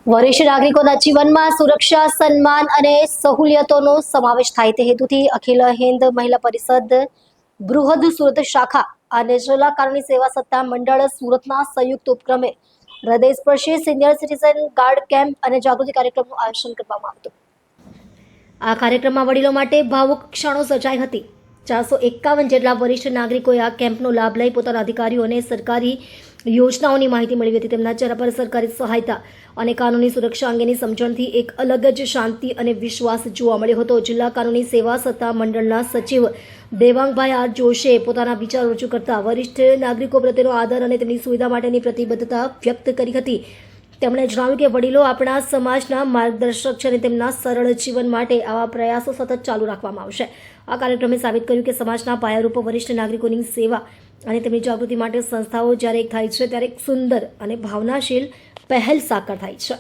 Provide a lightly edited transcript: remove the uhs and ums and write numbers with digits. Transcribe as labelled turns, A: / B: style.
A: વરિષ્ઠ નાગરિકોના જીવનમાં સુરક્ષા, સન્માન અને સહુલિયતોનો સમાવેશ થાય તે હેતુથી અખિલ હિન્દ મહિલા પરિષદ બૃહદ સુરત શાખા અને જિલ્લા કાનૂની સેવા સત્તા મંડળ સુરતના સંયુક્ત ઉપક્રમે હૃદયસ્પર્શી સિનિયર સિટીઝન ગાર્ડ કેમ્પ અને જાગૃતિ કાર્યક્રમનું આયોજન કરવામાં આવ્યું. આ કાર્યક્રમમાં વડીલો માટે ભાવુક ક્ષણો સર્જાઈ હતી. 451 જેટલા વરિષ્ઠ નાગરિકોએ આ કેમ્પનો લાભ લઈ પોતાના અધિકારીઓ અને સરકારી યોજનાઓની માહિતી મેળવી હતી. તેમના ચહેરા પર સરકારી સહાયતા અને કાનૂની સુરક્ષા અંગેની સમજણથી એક અલગ જ શાંતિ અને વિશ્વાસ જોવા મળ્યો હતો. જિલ્લા કાનૂની સેવા સત્તા મંડળના સચિવ દેવાંગભાઈ આર જોશીએ પોતાના વિચારો રજૂ કરતા વરિષ્ઠ નાગરિકો પ્રત્યેનો આદર અને તેમની સુવિધા માટેની પ્રતિબદ્ધતા વ્યક્ત કરી હતી. તેમણે જણાવ્યું કે વડીલો આપણા સમાજના માર્ગદર્શક છે અને તેમના સરળ જીવન માટે આવા પ્રયાસો સતત ચાલુ રાખવામાં આવશે. આ કાર્યક્રમે સાબિત કર્યું કે સમાજના પાયારૂપ વરિષ્ઠ નાગરિકોની સેવા અને તેમની જાગૃતિ માટે સંસ્થાઓ જ્યારે એક થાય છે ત્યારે એક સુંદર અને ભાવનાશીલ પહેલ સાકાર થાય છે.